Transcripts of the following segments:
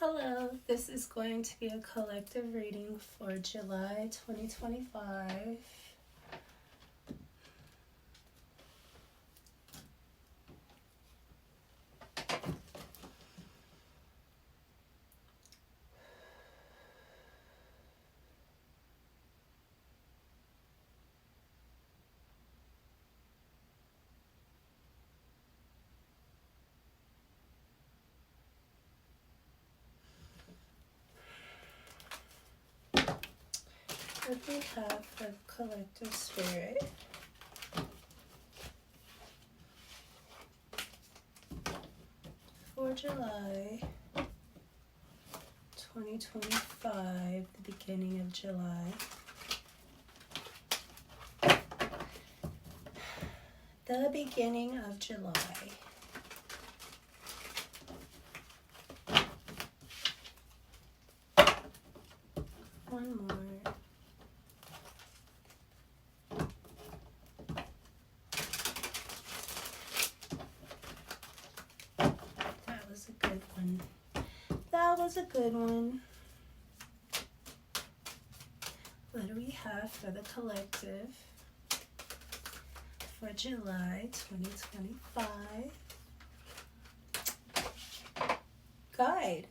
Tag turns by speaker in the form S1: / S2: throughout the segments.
S1: Hello, this is going to be a collective reading for July 2025. What we have for collective spirit. For July 2025, the beginning of July. The beginning of July. One more. That was a good one. What do we have for the collective for July 2025? Guide,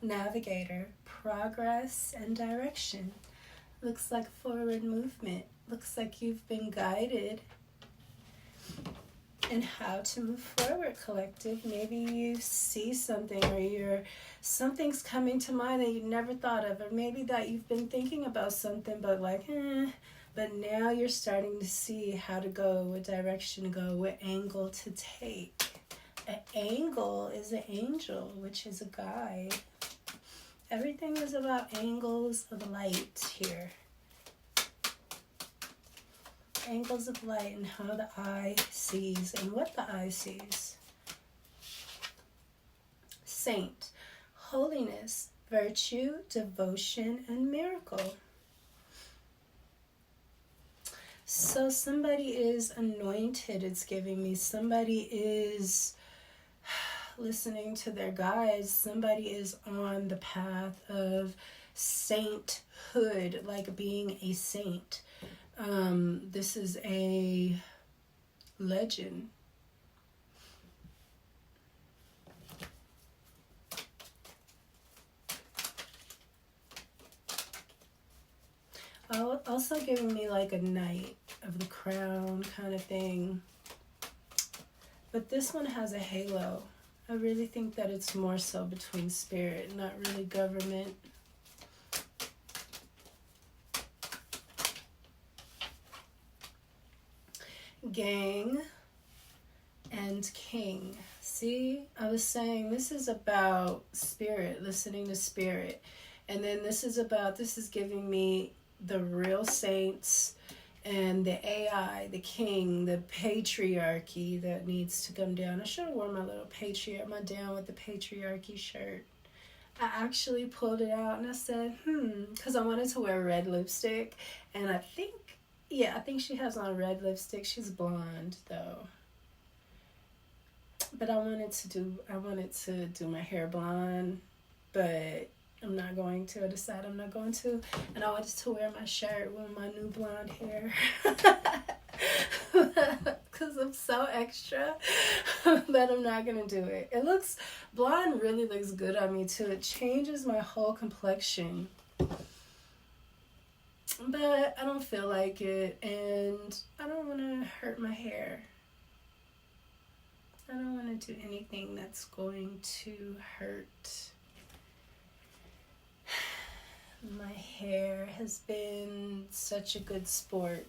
S1: navigator, progress and direction. Looks like forward movement. Looks like you've been guided in how to move forward, collective. Maybe you see something, or something's coming to mind that you never thought of, or maybe that you've been thinking about something but but now you're starting to see how to go, what direction to go, what angle to take. An angle is an angel, which is a guide. Everything is about angles of light here. Angles of light and how the eye sees and what the eye sees. Saint, holiness, virtue, devotion, and miracle. So somebody is anointed, it's giving me. Somebody is listening to their guides. Somebody is on the path of sainthood, like being a saint. This is a legend. Also giving me like a knight of the crown kind of thing. But this one has a halo. I really think that it's more so between spirit, not really government. Gang and king. See, I was saying this is about spirit, listening to spirit. And then this is giving me the real saints and the AI, the king, the patriarchy that needs to come down. I should have worn my little my down with the patriarchy shirt. I actually pulled it out and I said, because I wanted to wear red lipstick. And I think she has on red lipstick. She's blonde though. But I wanted to do my hair blonde, but I'm not going to. I decided I'm not going to. And I wanted to wear my shirt with my new blonde hair. Because I'm so extra. But I'm not going to do it. Blonde really looks good on me too. It changes my whole complexion. But I don't feel like it, and I don't want to hurt my hair. I don't want to do anything that's going to hurt. My hair has been such a good sport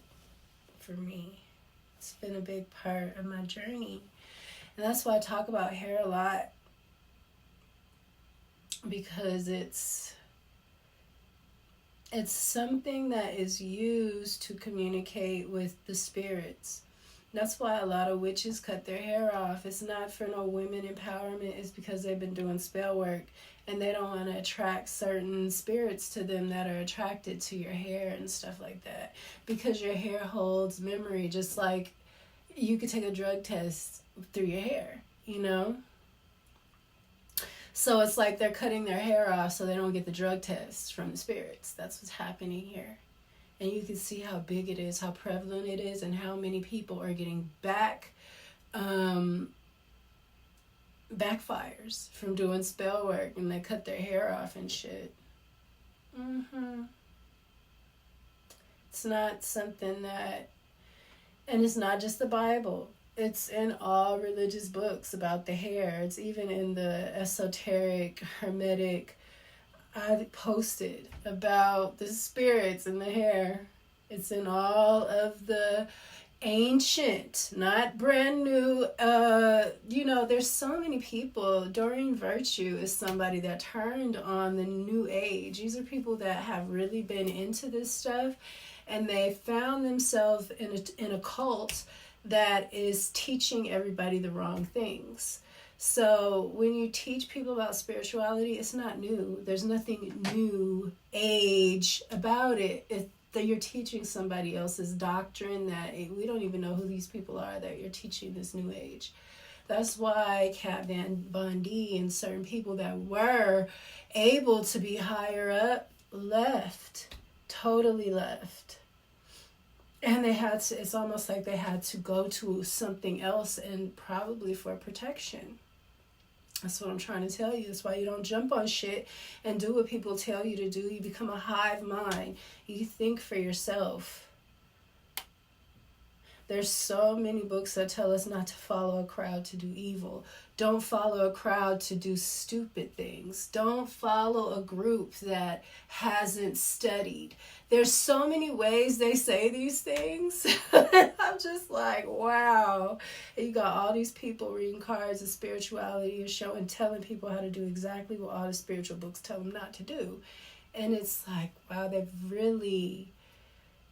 S1: for me. It's been a big part of my journey. And that's why I talk about hair a lot. Because it's something that is used to communicate with the spirits. That's why a lot of witches cut their hair off. It's not for no women empowerment. It's because they've been doing spell work and they don't want to attract certain spirits to them that are attracted to your hair and stuff like that. Because your hair holds memory, just like you could take a drug test through your hair, you know? So it's like they're cutting their hair off so they don't get the drug test from the spirits. That's what's happening here. And you can see how big it is, how prevalent it is, and how many people are getting backfires from doing spell work, and they cut their hair off and shit. It's not something that, and it's not just the Bible. It's in all religious books about the hair. It's even in the esoteric, hermetic. I posted about the spirits in the hair. It's in all of the ancient, not brand new. There's so many people. Doreen Virtue is somebody that turned on the new age. These are people that have really been into this stuff, and they found themselves in a cult that is teaching everybody the wrong things. So when you teach people about spirituality, it's not new. There's nothing new age about it. That you're teaching somebody else's doctrine, that we don't even know who these people are that you're teaching this new age. That's why Kat Von D and certain people that were able to be higher up left, totally left. And they had to, it's almost like they had to go to something else, and probably for protection. That's what I'm trying to tell you. That's why you don't jump on shit and do what people tell you to do. You become a hive mind. You think for yourself. There's so many books that tell us not to follow a crowd to do evil. Don't follow a crowd to do stupid things. Don't follow a group that hasn't studied. There's so many ways they say these things. I'm just like, wow. And you got all these people reading cards of spirituality and telling people how to do exactly what all the spiritual books tell them not to do. And it's like, wow, they've really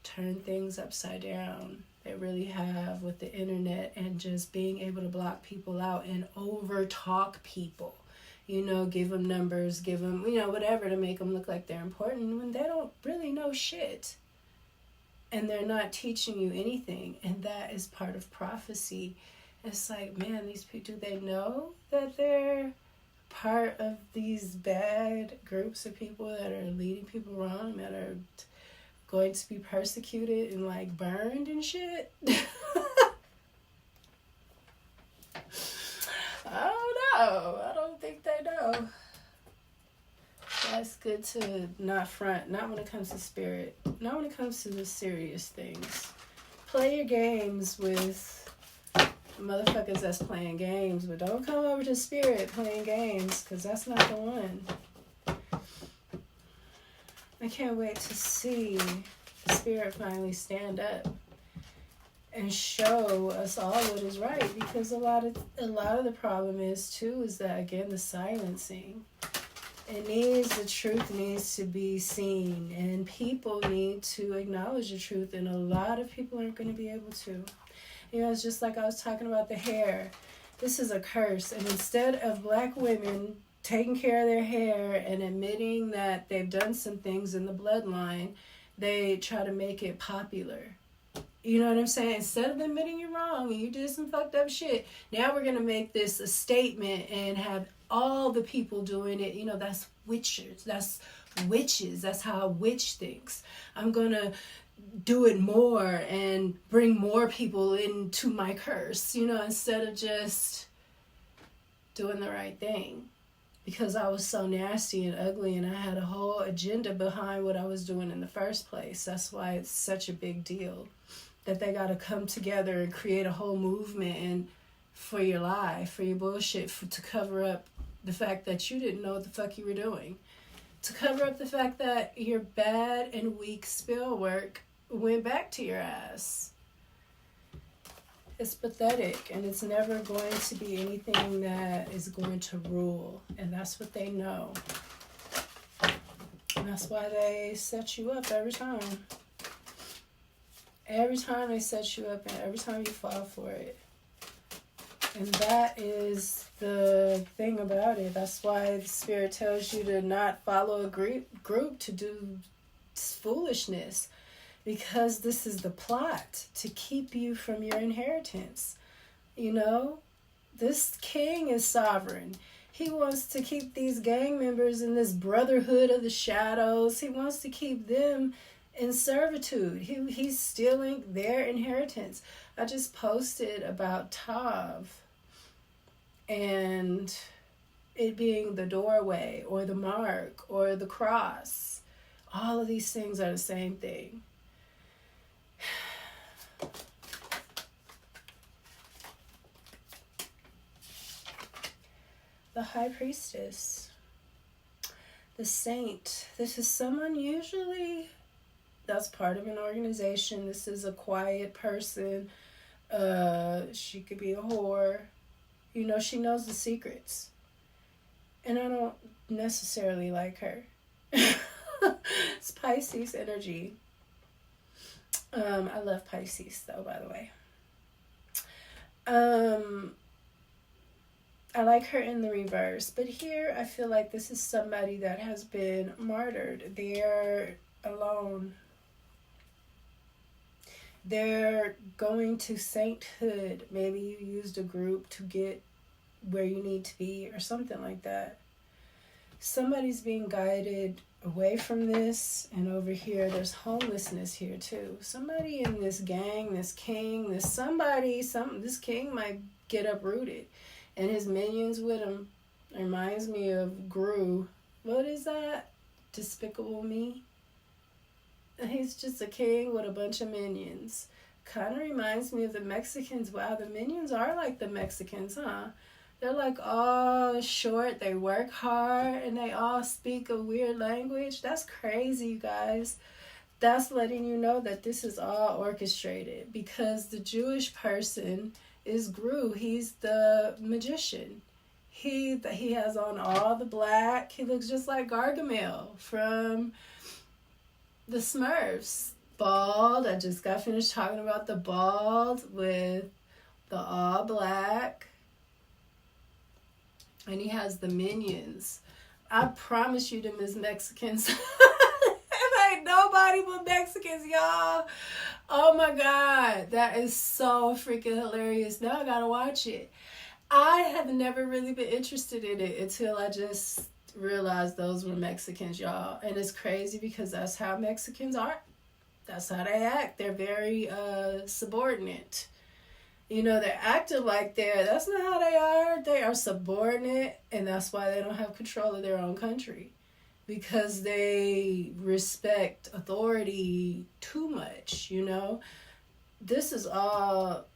S1: turned things upside down. They really have, with the internet and just being able to block people out and over talk people. Give them numbers, give them, whatever to make them look like they're important when they don't really know shit. And they're not teaching you anything. And that is part of prophecy. It's like, man, these people, do they know that they're part of these bad groups of people that are leading people wrong, that are going to be persecuted and like burned and shit? I don't know. I don't think they know. That's good to not front. Not when it comes to spirit. Not when it comes to the serious things. Play your games with motherfuckers that's playing games, but don't come over to spirit playing games, because that's not the one. I can't wait to see the spirit finally stand up and show us all what is right, because a lot of the problem is that, again, the silencing. The truth needs to be seen, and people need to acknowledge the truth, and a lot of people aren't going to be able to. It's just like I was talking about the hair. This is a curse, and instead of black women taking care of their hair and admitting that they've done some things in the bloodline, they try to make it popular. You know what I'm saying? Instead of admitting you're wrong and you did some fucked up shit, now we're going to make this a statement and have all the people doing it. That's witchers. That's witches. That's how a witch thinks. I'm going to do it more and bring more people into my curse, instead of just doing the right thing. Because I was so nasty and ugly, and I had a whole agenda behind what I was doing in the first place. That's why it's such a big deal that they got to come together and create a whole movement and for your lie, for your bullshit, to cover up the fact that you didn't know what the fuck you were doing. To cover up the fact that your bad and weak spell work went back to your ass. It's pathetic, and it's never going to be anything that is going to rule, and that's what they know. And that's why they set you up every time. Every time they set you up, and every time you fall for it. And that is the thing about it. That's why the spirit tells you to not follow a group to do foolishness. Because this is the plot to keep you from your inheritance. This king is sovereign. He wants to keep these gang members in this brotherhood of the shadows. He wants to keep them in servitude. He's stealing their inheritance. I just posted about Tav and it being the doorway or the mark or the cross. All of these things are the same thing. The High Priestess, the Saint. This is someone usually that's part of an organization. This is a quiet person. She could be a whore. You know, she knows the secrets. And I don't necessarily like her. It's Pisces energy. I love Pisces though, by the way. I like her in the reverse, but here I feel like this is somebody that has been martyred. They're alone. They're going to sainthood. Maybe you used a group to get where you need to be or something like that. Somebody's being guided away from this, and over here there's homelessness here too. Somebody in this gang, this king, this king might get uprooted. And his minions with him. Reminds me of Gru. What is that? Despicable Me? He's just a king with a bunch of minions. Kind of reminds me of the Mexicans. Wow, the minions are like the Mexicans, huh? They're like all short. They work hard. And they all speak a weird language. That's crazy, you guys. That's letting you know that this is all orchestrated. Because the Jewish person is Gru. He's the magician. He has on all the black. He looks just like Gargamel from the Smurfs. Bald. I just got finished talking about the bald with the all black. And he has the minions. I promise you them is Mexicans. Ain't nobody but Mexicans, y'all. Oh my God, that is so freaking hilarious. Now I gotta watch it. I have never really been interested in it until I just realized those were Mexicans, y'all. And it's crazy because that's how Mexicans are. That's how they act. They're very subordinate. You know, they're acting like that's not how they are. They are subordinate, and that's why they don't have control of their own country. Because they respect authority too much, you know. This is all,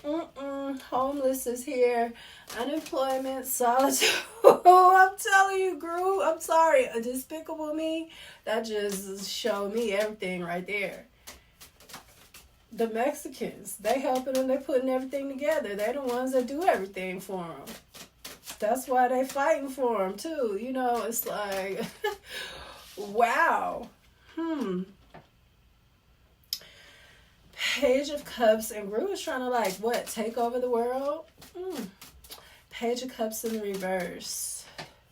S1: homeless is here, unemployment, solitude. I'm telling you, Gru, I'm sorry, a Despicable Me, that just showed me everything right there. The Mexicans, they helping them, they putting everything together. They the ones that do everything for them. That's why they fighting for him too. You know, it's like, wow. Page of Cups, and Gru is trying to take over the world? Page of Cups in the reverse.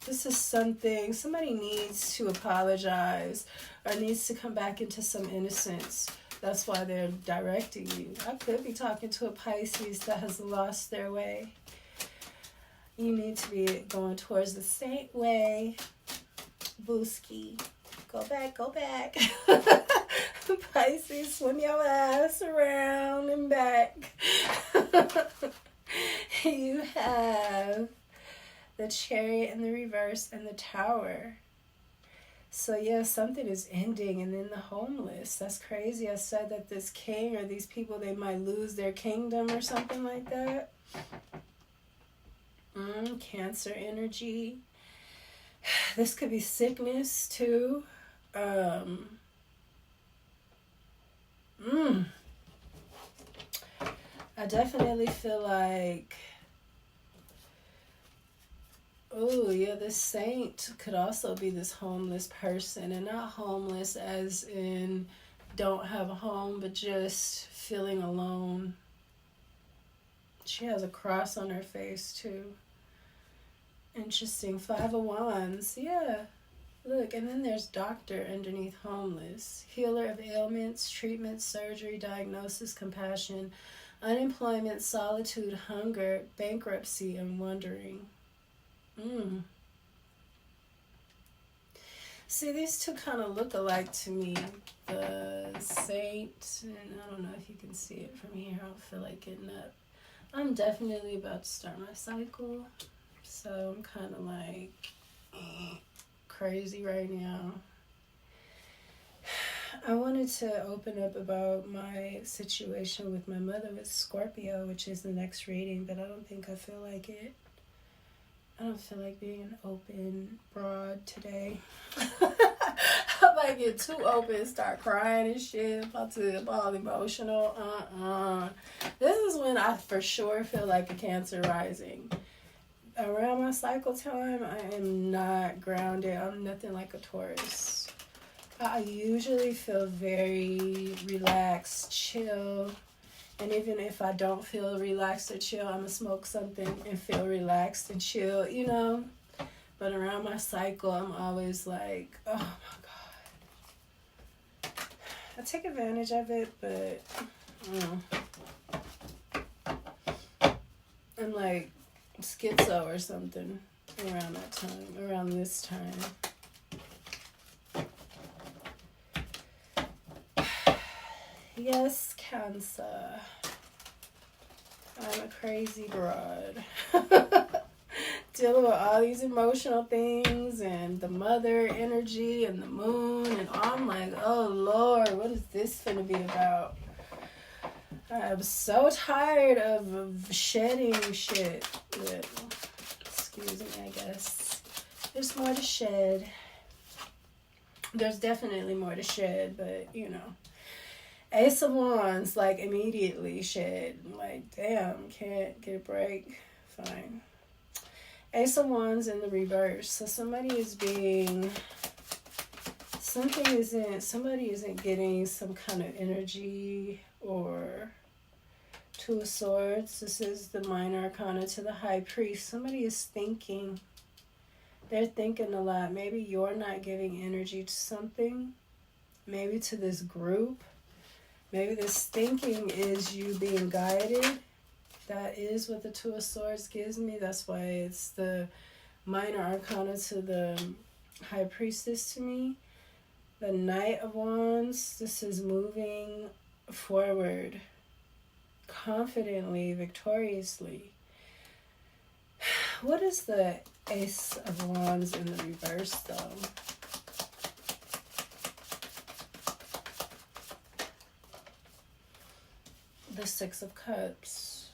S1: This is somebody needs to apologize or needs to come back into some innocence. That's why they're directing you. I could be talking to a Pisces that has lost their way. You need to be going towards the saint way. Booski. Go back. Pisces, swim your ass around and back. You have the Chariot in the reverse and the Tower. So yeah, something is ending, and then the homeless. That's crazy. I said that this king or these people, they might lose their kingdom or something like that. Cancer energy. This could be sickness too. I definitely feel like, oh yeah, this saint could also be this homeless person, and not homeless as in don't have a home, but just feeling alone. She has a cross on her face too. Interesting. 5 of Wands. Yeah. Look, and then there's doctor underneath homeless. Healer of ailments, treatment, surgery, diagnosis, compassion, unemployment, solitude, hunger, bankruptcy, and wandering. See, these two kind of look alike to me. The Saint, and I don't know if you can see it from here. I don't feel like getting up. I'm definitely about to start my cycle. So I'm kind of like crazy right now. I wanted to open up about my situation with my mother with Scorpio, which is the next reading, but I don't think I feel like it. I don't feel like being an open broad today. I might get too open, start crying and shit, about to get all emotional. This is when I for sure feel like a Cancer rising. Around my cycle time, I am not grounded. I'm nothing like a Taurus. I usually feel very relaxed, chill. And even if I don't feel relaxed or chill, I'm going to smoke something and feel relaxed and chill, you know. But around my cycle, I'm always like, oh my God. I take advantage of it, but I'm like schizo or something around that time, around this time. Yes, Cancer. I'm a crazy broad. Dealing with all these emotional things and the mother energy and the moon, and I'm like, oh Lord, what is this gonna be about? I'm so tired of shedding shit. But, excuse me, I guess. There's more to shed. There's definitely more to shed, but you know. Ace of Wands, like, immediately shed. Like, damn, can't get a break. Fine. Ace of Wands in the reverse. So somebody isn't getting some kind of energy or Two of Swords. This is the Minor Arcana to the High Priest. Somebody is thinking. They're thinking a lot. Maybe you're not giving energy to something. Maybe to this group. Maybe this thinking is you being guided. That is what the Two of Swords gives me. That's why it's the Minor Arcana to the High Priestess to me. The Knight of Wands. This is moving forward confidently, victoriously. What is the Ace of Wands in the reverse, though? The Six of Cups.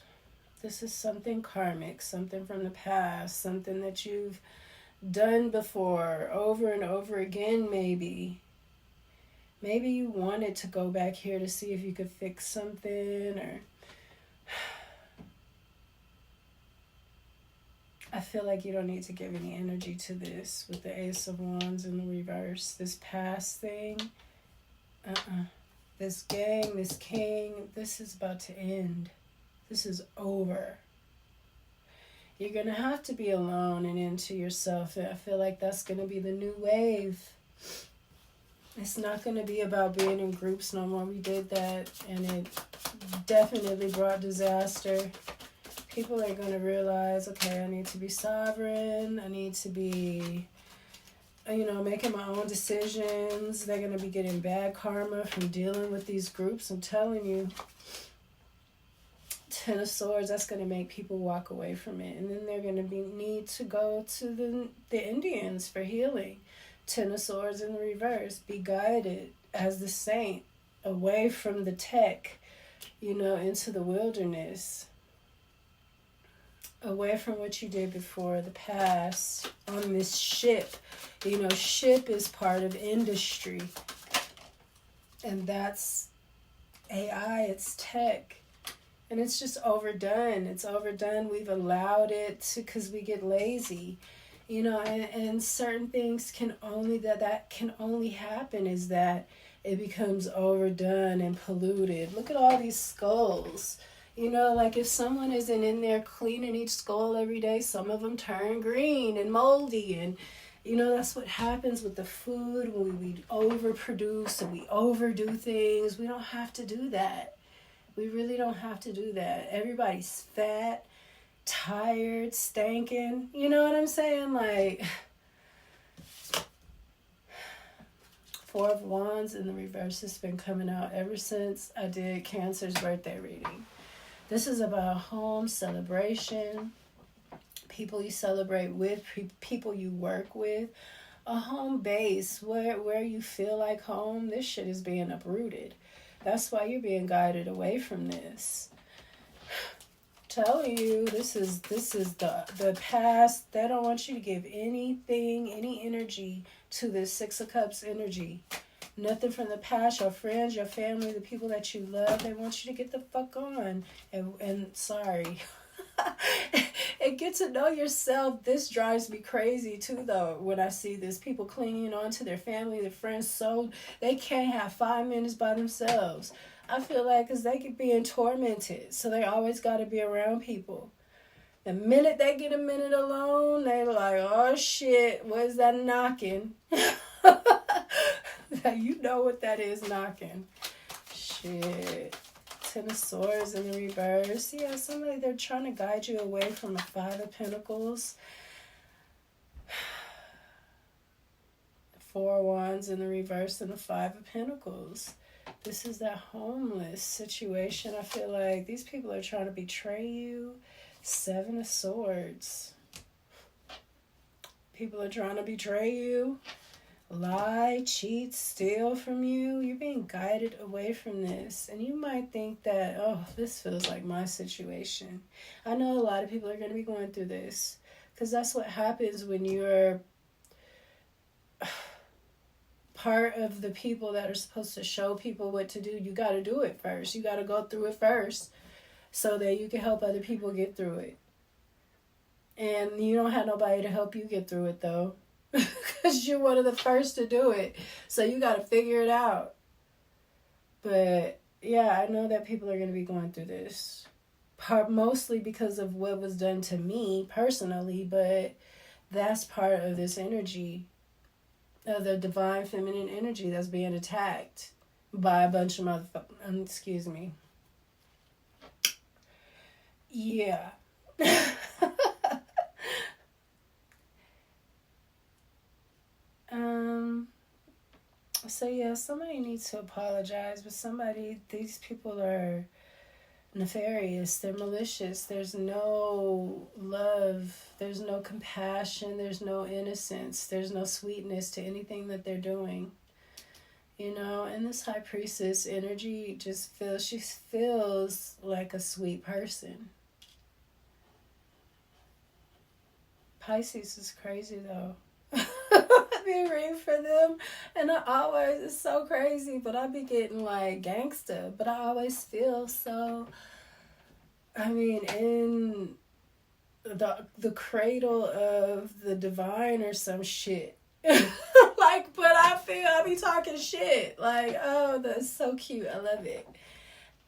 S1: This is something karmic, something from the past, something that you've done before, over and over again, maybe. Maybe you wanted to go back here to see if you could fix something, or I feel like you don't need to give any energy to this with the Ace of Wands in the reverse. This past thing, this gang, this king, this is about to end. This is over. You're going to have to be alone and into yourself. And I feel like that's going to be the new wave. It's not going to be about being in groups no more. We did that, and it definitely brought disaster. People are going to realize, okay, I need to be sovereign. I need to be, making my own decisions. They're going to be getting bad karma from dealing with these groups. I'm telling you. Ten of Swords, that's going to make people walk away from it. And then they're going to need to go to the Indians for healing. Ten of Swords in the reverse. Be guided as the saint away from the tech, into the wilderness. Away from what you did before, the past, on this ship. Ship is part of industry. And that's AI, it's tech. And it's just overdone. It's overdone. We've allowed it to, because we get lazy. And certain things that can only happen is that it becomes overdone and polluted. Look at all these skulls. Like if someone isn't in there cleaning each skull every day, some of them turn green and moldy. And, that's what happens with the food when we overproduce and we overdo things. We don't have to do that. We really don't have to do that. Everybody's fat, tired, stankin'. You know what I'm saying? Like, Four of Wands in the reverse has been coming out ever since I did Cancer's birthday reading. This is about home celebration, people you celebrate with, people you work with, a home base where you feel like home. This shit is being uprooted. That's why you're being guided away from this. Telling you, this is the past. They don't want you to give anything, any energy to this Six of Cups energy. Nothing from the past, your friends, your family, the people that you love. They want you to get the fuck on. And sorry. And get to know yourself. This drives me crazy too, though, when I see this. People clinging on to their family, their friends, so they can't have 5 minutes by themselves. I feel like because they keep being tormented, so they always got to be around people. The minute they get a minute alone, they're like, oh shit, what is that knocking? You know what that is, knocking. Shit. Ten of Swords in the reverse. Yeah, somebody, they're trying to guide you away from the Five of Pentacles. Four of Wands in the reverse and the Five of Pentacles. This is that homeless situation. I feel like these people are trying to betray you. Seven of Swords. People are trying to betray you. Lie, cheat, steal from you. You're being guided away from this. And you might think that, oh, this feels like my situation. I know a lot of people are going to be going through this. Because that's what happens when you're part of the people that are supposed to show people what to do. You got to do it first. You got to go through it first so that you can help other people get through it. And you don't have nobody to help you get through it, though. Because you're one of the first to do it. So you got to figure it out. But, yeah, I know that people are going to be going through this. Mostly because of what was done to me personally. But that's part of this energy. Of the divine feminine energy that's being attacked by a bunch of motherfuckers. Excuse me. Yeah. So yeah, somebody needs to apologize, but these people are nefarious, they're malicious, there's no love, there's no compassion, there's no innocence, there's no sweetness to anything that they're doing. You know, and this High Priestess energy she feels like a sweet person. Pisces is crazy though. Be reading for them, and it's so crazy, but I be getting like gangster, but I always feel so, I mean, in the cradle of the divine or some shit. Like, but I be talking shit, like, oh, that's so cute, I love it.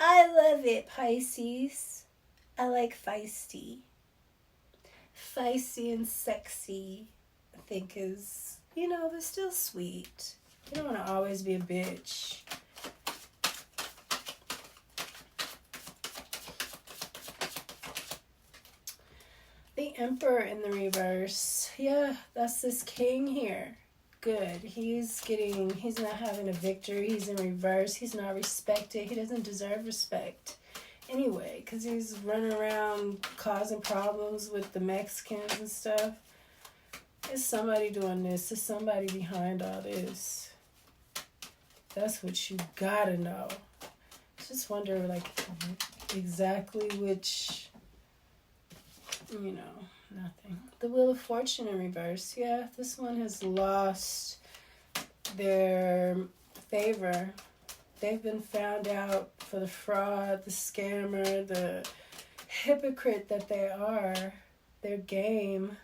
S1: I love it, Pisces. I like feisty and sexy, I think is, you know, but still sweet. You don't want to always be a bitch. The Emperor in the reverse. Yeah, that's this king here. Good. He's not having a victory. He's in reverse. He's not respected. He doesn't deserve respect. Anyway, because he's running around causing problems with the Mexicans and stuff. Is somebody doing this? Is somebody behind all this? That's what you gotta know. Just wonder, like, exactly which, you know, nothing. The Wheel of Fortune in reverse. Yeah, this one has lost their favor. They've been found out for the fraud, the scammer, the hypocrite that they are. Their game.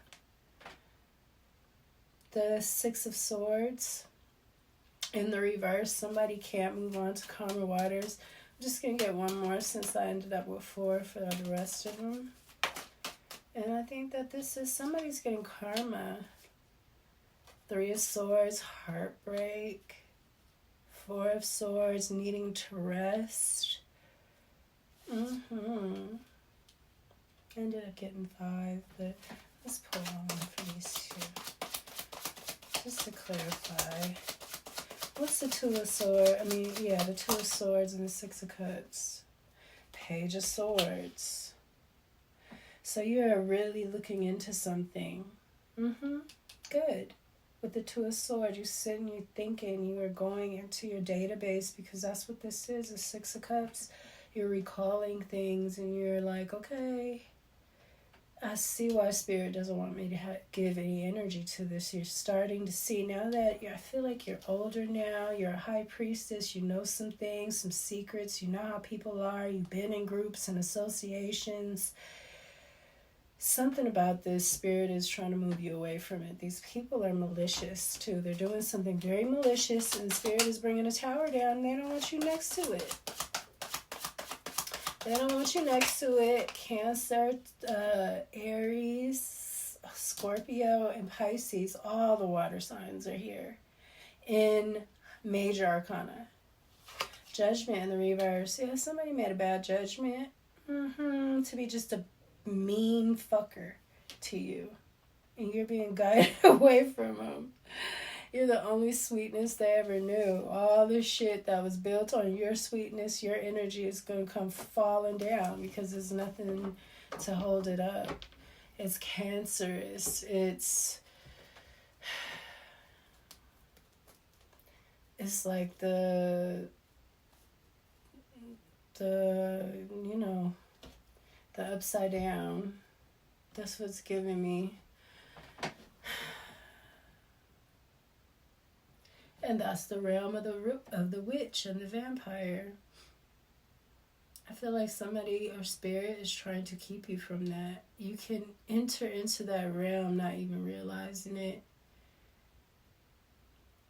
S1: The Six of Swords in the reverse. Somebody can't move on to calmer waters. I'm just going to get one more since I ended up with 4 for the rest of them. And I think that this is somebody's getting karma. 3 of Swords, heartbreak. 4 of Swords, needing to rest. Ended up getting 5, but let's pull on one for these 2. Just to clarify. What's the 2 of Swords? The 2 of Swords and the 6 of Cups. Page of Swords. So you're really looking into something. Good. With the 2 of Swords, you're sitting, you're thinking, you are going into your database, because that's what this is, the 6 of Cups. You're recalling things and you're like, okay, I see why Spirit doesn't want me to give any energy to this. You're starting to see now that I feel like you're older now. You're a High Priestess. You know some things, some secrets. You know how people are. You've been in groups and associations. Something about this, Spirit is trying to move you away from it. These people are malicious too. They're doing something very malicious, and Spirit is bringing a tower down, and they don't want you next to it. They don't want you next to it. Cancer, Aries, Scorpio, and Pisces. All the water signs are here in Major Arcana. Judgment in the reverse. Yeah, somebody made a bad judgment. To be just a mean fucker to you. And you're being guided away from them. You're the only sweetness they ever knew. All the shit that was built on your sweetness, your energy is going to come falling down because there's nothing to hold it up. It's cancerous. It's like the upside down. That's what's giving me. And that's the realm of the witch and the vampire. I feel like somebody or Spirit is trying to keep you from that. You can enter into that realm not even realizing it.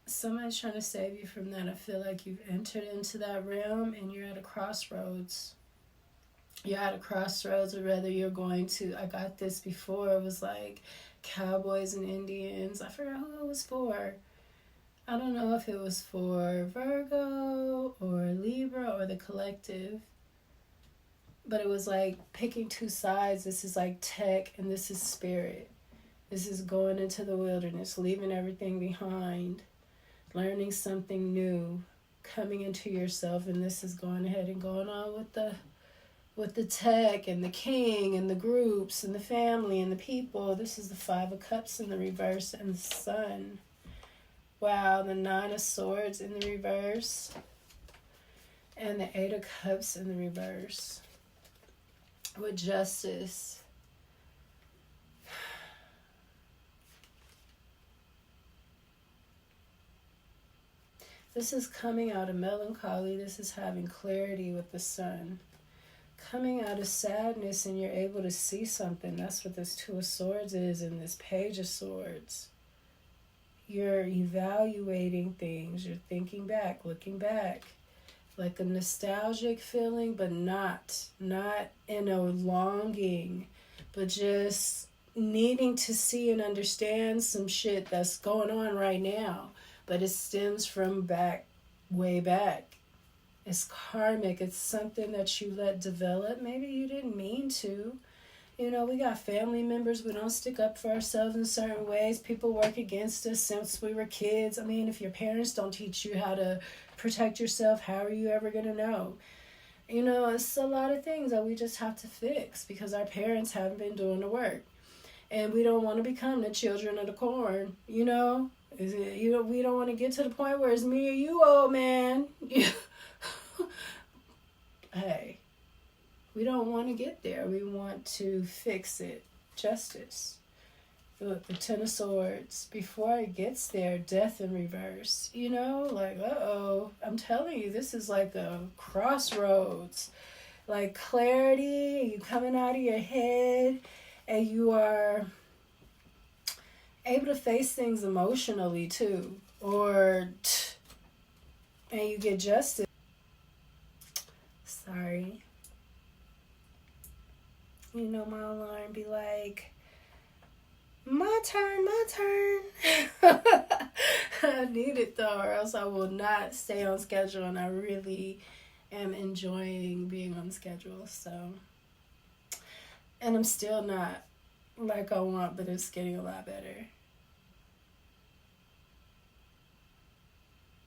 S1: Somebody's trying to save you from that. I feel like you've entered into that realm and you're at a crossroads. You're at a crossroads, or whether you're going to, I got this before, it was like cowboys and Indians. I forgot who it was for. I don't know if it was for Virgo or Libra or the collective. But it was like picking 2 sides. This is like tech and this is spirit. This is going into the wilderness, leaving everything behind, learning something new, coming into yourself. And this is going ahead and going on with the tech and the king and the groups and the family and the people. This is the 5 of Cups in the reverse and the Sun. Wow, the 9 of Swords in the reverse. And the 8 of Cups in the reverse. With Justice. This is coming out of melancholy. This is having clarity with the Sun. Coming out of sadness, and you're able to see something. That's what this 2 of Swords is and this Page of Swords. You're evaluating things. You're thinking back, looking back. Like a nostalgic feeling, but not in a longing, but just needing to see and understand some shit that's going on right now. But it stems from way back. It's karmic. It's something that you let develop. Maybe you didn't mean to. You know, we got family members. We don't stick up for ourselves in certain ways. People work against us since we were kids. I mean, if your parents don't teach you how to protect yourself, how are you ever going to know? You know, it's a lot of things that we just have to fix because our parents haven't been doing the work. And we don't want to become the children of the corn, you know? We don't want to get to the point where it's me or you, old man. Hey. We don't want to get there. We want to fix it. Justice. Look, the 10 of Swords. Before it gets there, death in reverse. You know, like, uh-oh. I'm telling you, this is like a crossroads. Like clarity, you coming out of your head, and you are able to face things emotionally, too. And you get justice. Sorry. You know, my alarm be like, my turn. I need it though, or else I will not stay on schedule, and I really am enjoying being on schedule. So, and I'm still not like I want, but it's getting a lot better.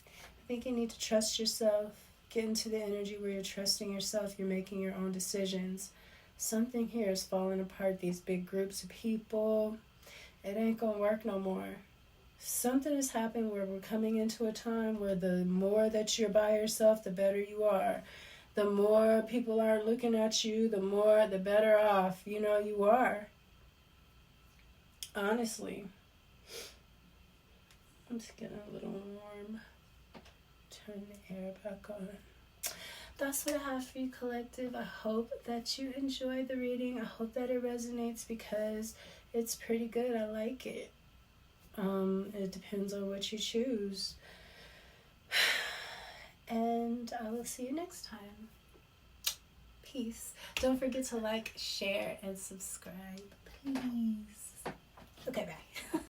S1: I think you need to trust yourself. Get into the energy where you're trusting yourself. You're making your own decisions. Something here is falling apart. These big groups of people. It ain't gonna work no more. Something has happened where we're coming into a time where the more that you're by yourself, the better you are. The more people aren't looking at you, the better off, you are. Honestly. I'm just getting a little warm. Turn the air back on. That's what I have for you, collective. I hope that you enjoy the reading. I hope that it resonates because it's pretty good. I like it. It depends on what you choose. And I will see you next time. Peace. Don't forget to like, share, and subscribe, please. Okay, bye.